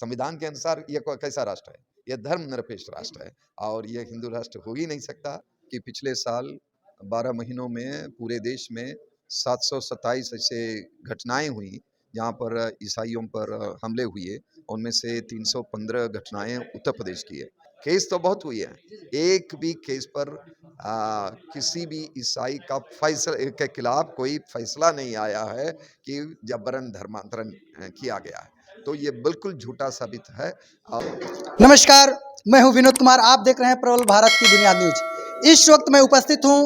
संविधान के अनुसार ये कैसा राष्ट्र है? ये धर्मनिरपेक्ष राष्ट्र है और ये हिंदू राष्ट्र हो ही नहीं सकता कि पिछले साल 12 महीनों में पूरे देश में 727 ऐसे घटनाएं हुई जहाँ पर ईसाइयों पर हमले हुए। उनमें से 315 घटनाएं उत्तर प्रदेश की है। केस तो बहुत हुई है, एक भी केस पर किसी भी ईसाई का फैसला के खिलाफ कोई फैसला नहीं आया है कि जबरन धर्मांतरण किया गया है। तो ये बिल्कुल झूठा साबित है। नमस्कार, मैं हूं विनोद कुमार। आप देख रहे हैं प्रबल भारत की बुनियाद न्यूज। इस वक्त मैं उपस्थित हूं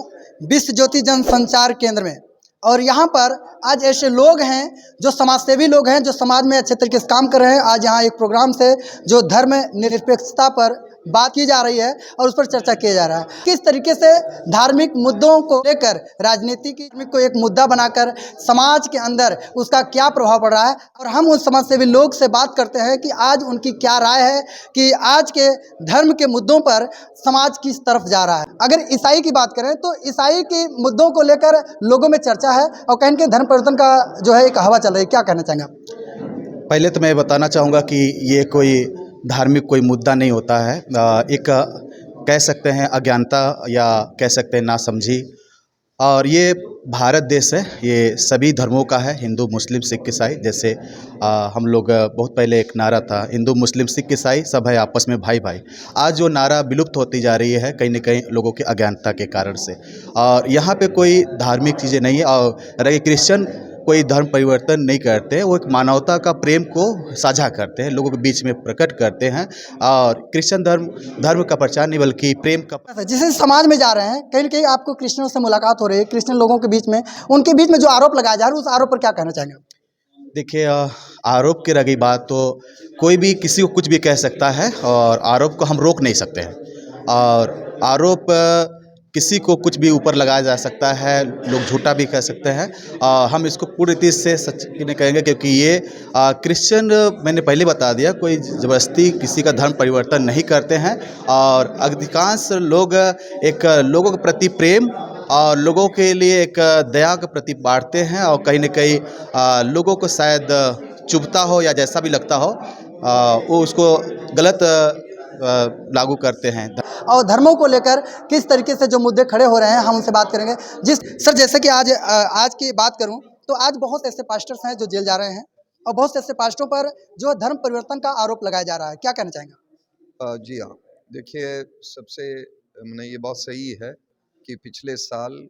विश्व ज्योति जन संचार केंद्र में और यहां पर आज ऐसे लोग हैं जो समाजसेवी लोग हैं, जो समाज में अच्छे तरीके से काम कर रहे हैं। आज यहां एक प्रोग्राम से जो धर्म निरपेक्षता पर बात की जा रही है और उस पर चर्चा किया जा रहा है। किस तरीके से धार्मिक मुद्दों को लेकर राजनीति को एक मुद्दा बनाकर समाज के अंदर उसका क्या प्रभाव पड़ रहा है, और हम उन समाजसेवी लोग से बात करते हैं कि आज उनकी क्या राय है कि आज के धर्म के मुद्दों पर समाज किस तरफ जा रहा है। अगर ईसाई की बात करें तो ईसाई के मुद्दों को लेकर लोगों में चर्चा है और कहीं के धर्म परिवर्तन का जो है एक हवा चल रही है। क्या कहना चाहेंगे आप? पहले तो मैं बताना चाहूँगा कि ये कोई धार्मिक कोई मुद्दा नहीं होता है। एक कह सकते हैं अज्ञानता या कह सकते हैं नासमझी। और ये भारत देश है, ये सभी धर्मों का है, हिंदू मुस्लिम सिख ईसाई। जैसे हम लोग बहुत पहले एक नारा था, हिंदू मुस्लिम सिख ईसाई सब है आपस में भाई भाई। आज जो नारा विलुप्त होती जा रही है कहीं न कहीं लोगों की अज्ञानता के कारण से। और यहाँ पे कोई धार्मिक चीज़ें नहीं है। और रहे क्रिश्चियन कोई धर्म परिवर्तन नहीं करते हैं, वो एक मानवता का प्रेम को साझा करते हैं, लोगों के बीच में प्रकट करते हैं। और क्रिश्चियन धर्म का प्रचार नहीं बल्कि प्रेम का। जिस समाज में जा रहे हैं कहीं न कहीं आपको क्रिश्चियनों से मुलाकात हो रही है, क्रिश्चियन लोगों के बीच में, उनके बीच में जो आरोप लगाया जा रहा है उस आरोप पर क्या कहना चाहेंगे? देखिए, आरोप की रही बात तो कोई भी किसी को कुछ भी कह सकता है और आरोप को हम रोक नहीं सकते हैं। और आरोप किसी को कुछ भी ऊपर लगाया जा सकता है, लोग झूठा भी कह सकते हैं। हम इसको पूरी रीति से सच नहीं कहेंगे क्योंकि ये क्रिश्चियन, मैंने पहले बता दिया, कोई ज़बरदस्ती किसी का धर्म परिवर्तन नहीं करते हैं। और अधिकांश लोग एक लोगों के प्रति प्रेम और लोगों के लिए एक दया के प्रति बांटते हैं। और कहीं न कहीं लोगों को शायद चुभता हो या जैसा भी लगता हो, वो उसको गलत लागू करते हैं। और धर्मों को लेकर किस तरीके से जो मुद्दे खड़े हो रहे हैं हम उनसे बात करेंगे। सर, जैसे कि आज की बात करूं तो आज बहुत ऐसे पास्टर्स हैं जो जेल जा रहे हैं और बहुत से ऐसे पास्टरों पर जो धर्म परिवर्तन का आरोप लगाया जा रहा है। क्या कहना चाहेंगे? जी हाँ, देखिए, सबसे मैंने ये बात सही है कि पिछले साल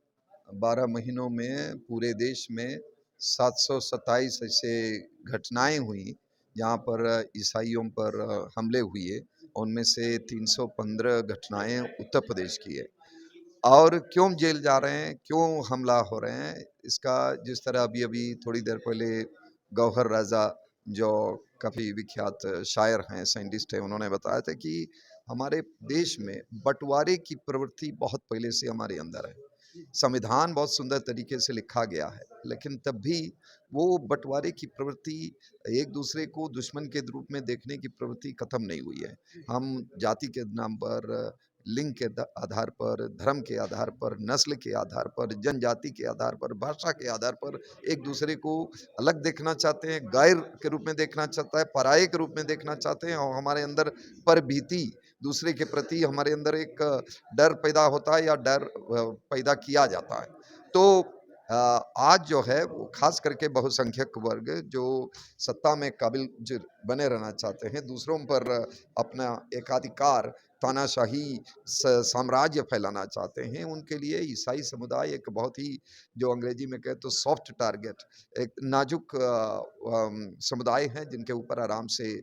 12 महीनों में पूरे देश में 727 ऐसे घटनाएं हुई जहाँ पर ईसाइयों पर हमले हुए। उनमें से 315 घटनाएं उत्तर प्रदेश की है। और क्यों जेल जा रहे हैं, क्यों हमला हो रहे हैं, इसका जिस तरह अभी अभी थोड़ी देर पहले गौहर राजा जो काफ़ी विख्यात शायर हैं, साइंटिस्ट हैं, उन्होंने बताया था कि हमारे देश में बंटवारे की प्रवृत्ति बहुत पहले से हमारे अंदर है। संविधान बहुत सुंदर तरीके से लिखा गया है, लेकिन तब भी वो बंटवारे की प्रवृत्ति, एक दूसरे को दुश्मन के रूप में देखने की प्रवृत्ति खत्म नहीं हुई है। हम जाति के नाम पर, लिंग के आधार पर, धर्म के आधार पर, नस्ल के आधार पर, जनजाति के आधार पर, भाषा के आधार पर एक दूसरे को अलग देखना चाहते हैं, गैर के रूप में देखना चाहता है, पराये के रूप में देखना चाहते हैं। और हमारे अंदर परभीति, दूसरे के प्रति हमारे अंदर एक डर पैदा होता है या डर पैदा किया जाता है। तो आज जो है वो खास करके बहुसंख्यक वर्ग जो सत्ता में काबिल बने रहना चाहते हैं, दूसरों पर अपना एकाधिकार, तानाशाही साम्राज्य फैलाना चाहते हैं, उनके लिए ईसाई समुदाय एक बहुत ही, जो अंग्रेजी में कहे तो सॉफ्ट टारगेट, एक नाजुक समुदाय है जिनके ऊपर आराम से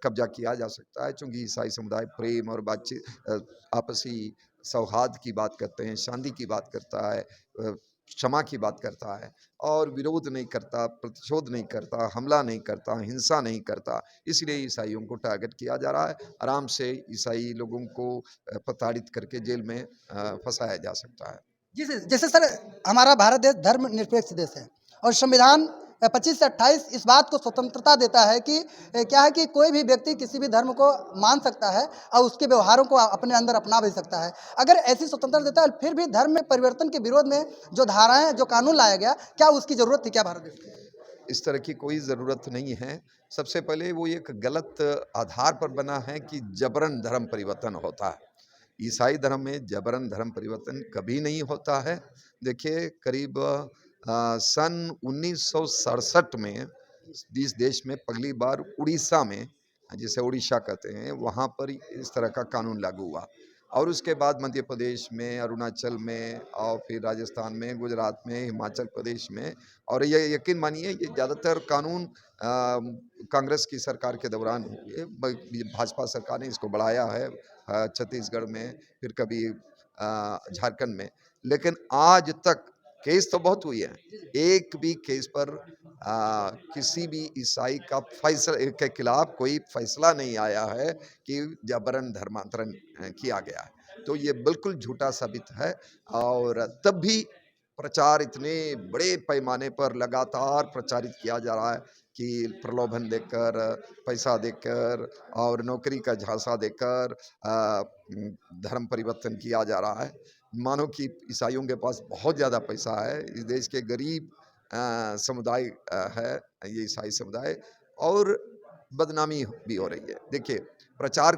कब्जा किया जा सकता है। चूँकि ईसाई समुदाय प्रेम और बातचीत, आपसी सौहार्द की बात करते हैं, शांति की बात करता है, क्षमा की बात करता है और विरोध नहीं करता, प्रतिशोध नहीं करता, हमला नहीं करता, हिंसा नहीं करता। इसलिए ईसाइयों को टारगेट किया जा रहा है। आराम से ईसाई लोगों को प्रताड़ित करके जेल में फंसाया जा सकता है। जैसे सर, हमारा भारत देश धर्मनिरपेक्ष देश है और संविधान 25 से 28 इस बात को स्वतंत्रता देता है कि क्या है कि कोई भी व्यक्ति किसी भी धर्म को मान सकता है और उसके व्यवहारों को अपने अंदर अपना भी सकता है। अगर ऐसी स्वतंत्रता देता है, फिर भी धर्म में परिवर्तन के विरोध में जो धाराएं, जो कानून लाया गया, क्या उसकी जरूरत थी क्या भारत देश में? इस तरह की कोई ज़रूरत नहीं है। सबसे पहले वो एक गलत आधार पर बना है कि जबरन धर्म परिवर्तन होता है। ईसाई धर्म में जबरन धर्म परिवर्तन कभी नहीं होता है। देखिए करीब सन 1967 में इस देश में पहली बार उड़ीसा में, जिसे उड़ीसा कहते हैं, वहाँ पर इस तरह का कानून लागू हुआ और उसके बाद मध्य प्रदेश में, अरुणाचल में और फिर राजस्थान में, गुजरात में, हिमाचल प्रदेश में। और ये यकीन मानिए ये ज़्यादातर कानून कांग्रेस की सरकार के दौरान हुए। भाजपा सरकार ने इसको बढ़ाया है छत्तीसगढ़ में, फिर कभी झारखंड में। लेकिन आज तक केस तो बहुत हुई है, एक भी केस पर किसी भी ईसाई का फैसला के खिलाफ कोई फैसला नहीं आया है कि जबरन धर्मांतरण किया गया है। तो ये बिल्कुल झूठा साबित है। और तब भी प्रचार इतने बड़े पैमाने पर लगातार प्रचारित किया जा रहा है कि प्रलोभन देकर, पैसा देकर और नौकरी का झांसा देकर धर्म परिवर्तन किया जा रहा है। मानो कि ईसाइयों के पास बहुत ज़्यादा पैसा है। इस देश के गरीब समुदाय है ये ईसाई समुदाय, और बदनामी भी हो रही है। देखिए प्रचार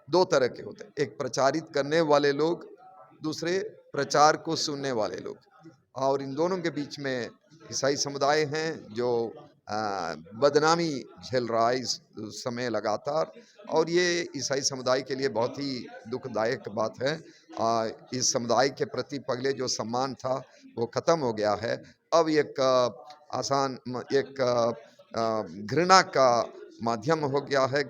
दो तरह के होते हैं, एक प्रचारित करने वाले लोग, दूसरे प्रचार को सुनने वाले लोग। और इन दोनों के बीच में ईसाई समुदाय हैं जो बदनामी झेल रहा है इस समय लगातार। और ये ईसाई समुदाय के लिए बहुत ही दुखदायक बात है। इस समुदाय के प्रति पहले जो सम्मान था वो ख़त्म हो गया है। अब एक घृणा का माध्यम हो गया है,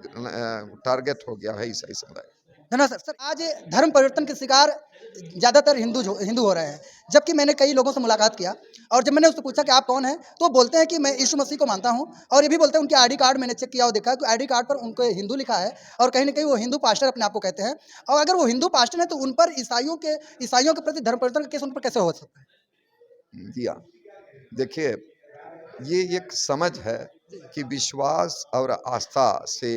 टारगेट हो गया है ईसाई समुदाय। धन्यवाद सर। सर आज ये धर्म परिवर्तन के शिकार ज़्यादातर हिंदू हो रहे हैं, जबकि मैंने कई लोगों से मुलाकात किया और जब मैंने उससे पूछा कि आप कौन हैं, तो वो बोलते हैं कि मैं यीशु मसीह को मानता हूं, और ये भी बोलते हैं उनके आईडी कार्ड मैंने चेक किया और देखा कि आईडी कार्ड पर उनको हिंदू लिखा है और कहीं ना कहीं वो हिंदू पास्टर अपने आप को कहते हैं। और अगर वो हिंदू पास्टर हैं तो उन पर ईसाइयों के प्रति धर्म परिवर्तन का केस उन पर कैसे हो सकता है? जी हाँ, देखिए ये एक समझ है कि विश्वास और आस्था से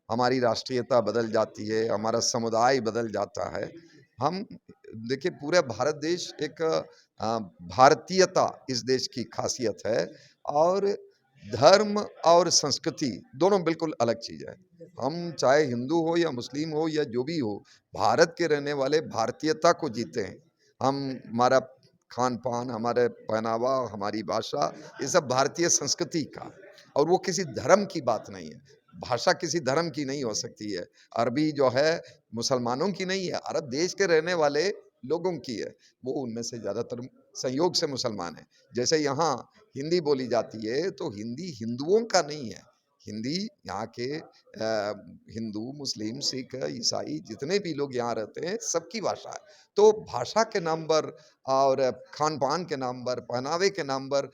हमारी राष्ट्रीयता बदल जाती है, हमारा समुदाय बदल जाता है। हम देखिए पूरे भारत देश एक भारतीयता इस देश की खासियत है। और धर्म और संस्कृति दोनों बिल्कुल अलग चीज़ है। हम चाहे हिंदू हो या मुस्लिम हो या जो भी हो, भारत के रहने वाले भारतीयता को जीते हैं। हमारा खान-पान, हमारे पहनावा, हमारी भाषा, ये सब भारतीय संस्कृति का, और वो किसी धर्म की बात नहीं है। भाषा किसी धर्म की नहीं हो सकती है। अरबी जो है मुसलमानों की नहीं है, अरब देश के रहने वाले लोगों की है। वो उनमें से ज़्यादातर संयोग से मुसलमान हैं। जैसे यहाँ हिंदी बोली जाती है तो हिंदी हिंदुओं का नहीं है। हिंदी यहाँ के हिंदू, मुस्लिम, सिख, ईसाई जितने भी लोग यहाँ रहते हैं सबकी भाषा है। तो भाषा के नाम पर और खान-पान के नाम पर, पहनावे के नाम पर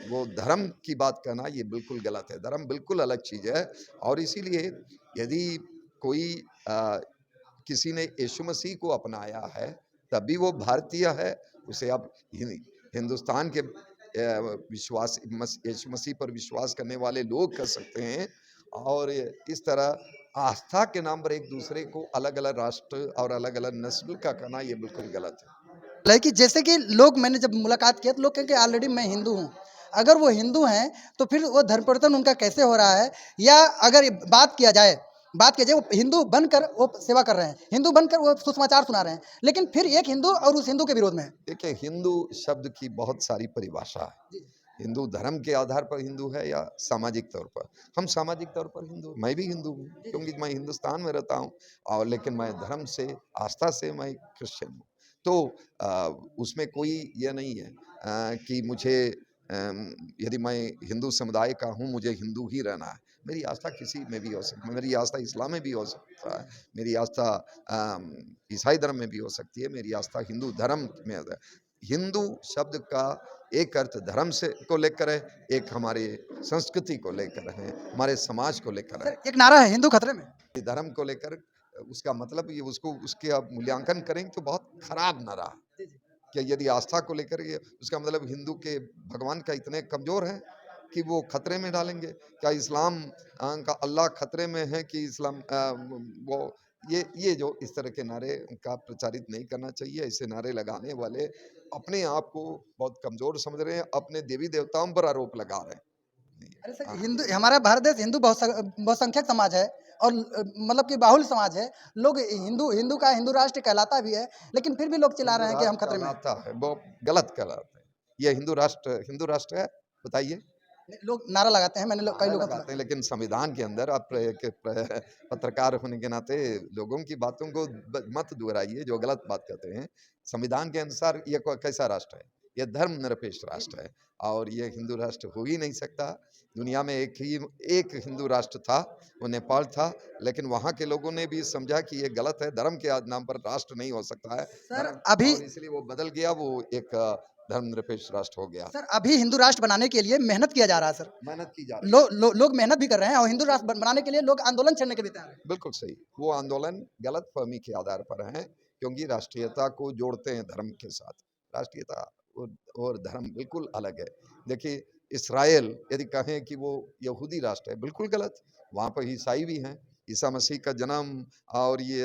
वो धर्म की बात कहना ये बिल्कुल गलत है। धर्म बिल्कुल अलग चीज़ है। और इसीलिए यदि कोई किसी ने यीशु मसीह को अपनाया है तब भी वो भारतीय है। उसे आप हिंदुस्तान के यीशु मसीह पर विश्वास करने वाले लोग कर सकते हैं। और इस तरह आस्था के नाम पर एक दूसरे को अलग-अलग राष्ट्र और अलग-अलग नस्ल का कहना ये बिल्कुल गलत है। कि जैसे कि लोग, मैंने जब मुलाकात किया तो लोग कहें कि ऑलरेडी मैं हिंदू हूँ। अगर वो हिंदू हैं तो फिर वो धर्म परिवर्तन उनका कैसे हो रहा है? या अगर बात किया जाए वो हिंदू बनकर वो सेवा कर रहे हैं, हिंदू बनकर वो सुसमाचार सुना रहे हैं, लेकिन फिर एक हिंदू और उस हिंदू के विरोध में है। देखिए हिंदू शब्द की बहुत सारी परिभाषा है। हिंदू धर्म के आधार पर हिंदू है या सामाजिक तौर पर। हम सामाजिक तौर पर हिंदू, मैं भी हिंदू हूँ क्योंकि मैं हिंदुस्तान में रहता हूँ। और लेकिन मैं धर्म से, आस्था से मैं क्रिश्चियन हूँ। तो उसमें कोई ये नहीं है कि मुझे यदि मैं हिंदू समुदाय का हूँ मुझे हिंदू ही रहना है। मेरी आस्था किसी में भी हो सकती है। मेरी आस्था इस्लाम में भी हो सकता है, मेरी आस्था ईसाई धर्म में भी हो सकती है, मेरी आस्था हिंदू धर्म में है। हिंदू शब्द का एक अर्थ धर्म से को लेकर है, एक हमारे संस्कृति को लेकर है, हमारे समाज को लेकर है। सर एक नारा है, हिंदू खतरे में। धर्म को लेकर उसका मतलब ये उसको उसके आप मूल्यांकन करेंगे तो बहुत खराब नारा है। कि यदि आस्था को लेकर ये उसका मतलब हिंदू के भगवान का इतने कमज़ोर हैं कि वो खतरे में डालेंगे। क्या इस्लाम का अल्लाह खतरे में है कि इस्लाम वो ये जो इस तरह के नारे का प्रचारित नहीं करना चाहिए। ऐसे नारे लगाने वाले अपने आप को बहुत कमजोर समझ रहे हैं, अपने देवी देवताओं पर आरोप लगा रहे हैं। अरे सर, हाँ, हिंदू, हमारा भारत देश हिंदू बहुसंख्यक समाज है और मतलब कि बाहुल्य समाज है। लोग हिंदू हिंदू का हिंदू राष्ट्र कहलाता भी है, लेकिन फिर भी लोग चिल्ला हिंदू रहे हैं कि हम राष्ट्र खतरे में हैं। कहलाता है, वो गलत कहलाता है। ये हिंदू राष्ट्र है, बताइए। लोग नारा लगाते हैं, मैंने कई नारे लोगों लगाते से। हैं, लेकिन संविधान के अंदर आप पत्रकार होने के नाते लोगों की बातों को मत दोहराइए जो गलत बात कहते हैं। संविधान के अनुसार ये कैसा राष्ट्र है? ये धर्मनिरपेक्ष राष्ट्र है और ये हिंदू राष्ट्र हो ही नहीं सकता। दुनिया में एक हिंदू राष्ट्र था, वो नेपाल था, लेकिन वहाँ के लोगों ने भी समझा कि ये गलत है, धर्म के नाम पर राष्ट्र नहीं हो सकता है सर धर्म, अभी और इसलिए वो बदल गया, वो एक धर्मनिरपेक्ष राष्ट्र हो गया। सर अभी हिंदू राष्ट्र बनाने के लिए मेहनत किया जा रहा है सर। मेहनत की जा रही है। लोग मेहनत भी कर रहे हैं और हिंदू राष्ट्र बनाने के लिए लोग आंदोलन छेड़ने के भी तैयार हैं। बिल्कुल सही। वो आंदोलन गलत फहमी के आधार पर है, क्योंकि राष्ट्रीयता को जोड़ते हैं धर्म के साथ। राष्ट्रीयता और धर्म बिल्कुल अलग है। देखिए, इसराइल यदि कहें कि वो यहूदी राष्ट्र है, बिल्कुल गलत। वहाँ पर ईसाई भी हैं। ईसा मसीह का जन्म और ये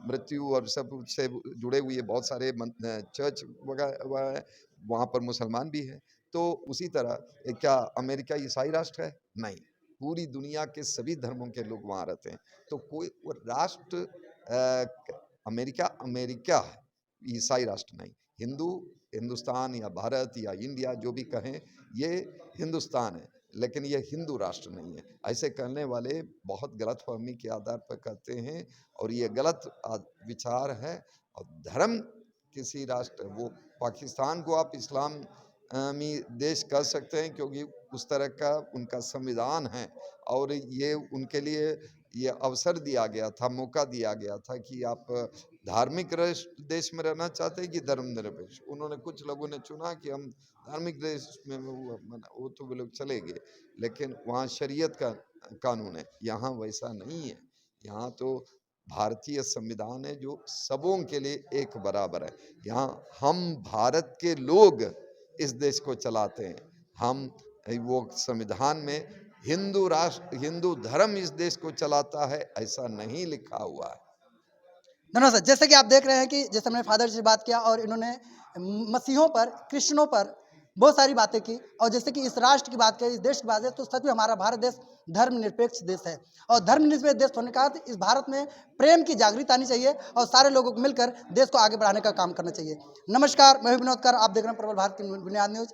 मृत्यु और सब से जुड़े हुए बहुत सारे चर्च वगैरह, वहाँ पर मुसलमान भी हैं। तो उसी तरह क्या अमेरिका ईसाई राष्ट्र है? नहीं। पूरी दुनिया के सभी धर्मों के लोग वहाँ रहते हैं। तो कोई वो राष्ट्र अमेरिका है, ईसाई राष्ट्र नहीं। हिंदुस्तान या भारत या इंडिया जो भी कहें, ये हिंदुस्तान है, लेकिन ये हिंदू राष्ट्र नहीं है। ऐसे कहने वाले बहुत गलत फहमी के आधार पर कहते हैं और ये गलत विचार है। और धर्म किसी राष्ट्र, वो पाकिस्तान को आप इस्लामी देश कह सकते हैं, क्योंकि उस तरह का उनका संविधान है और ये उनके लिए ये अवसर दिया गया था, मौका दिया गया था कि आप धार्मिक देश में रहना चाहते हैं कि धर्मनिरपेक्ष। उन्होंने, कुछ लोगों ने चुना कि हम धार्मिक देश में, वो तो वे लोग चले गए, लेकिन वहाँ शरीयत का कानून है, यहाँ वैसा नहीं है। यहाँ तो भारतीय संविधान है जो सबों के लिए एक बराबर है। यहाँ हम भारत के लोग इस देश को चलाते हैं। हम वो संविधान में हिंदू राष्ट्र, हिंदू धर्म इस देश को चलाता है, ऐसा नहीं लिखा हुआ है। धन्यवाद सर। जैसे कि आप देख रहे हैं कि जैसे हमने फादर से बात किया और इन्होंने मसीहों पर, क्रिश्चियनों पर बहुत सारी बातें की, और जैसे कि इस राष्ट्र की बात की, इस देश की बात है, तो सच में हमारा भारत देश धर्मनिरपेक्ष देश है। और धर्मनिरपेक्ष देश होने का अर्थ इस भारत में प्रेम की जागृति आनी चाहिए और सारे लोगों को मिलकर देश को आगे बढ़ाने का काम करना चाहिए। नमस्कार, मैं हूं विनोद कर, आप देख रहे हैं प्रबल भारत की बुनियाद न्यूज।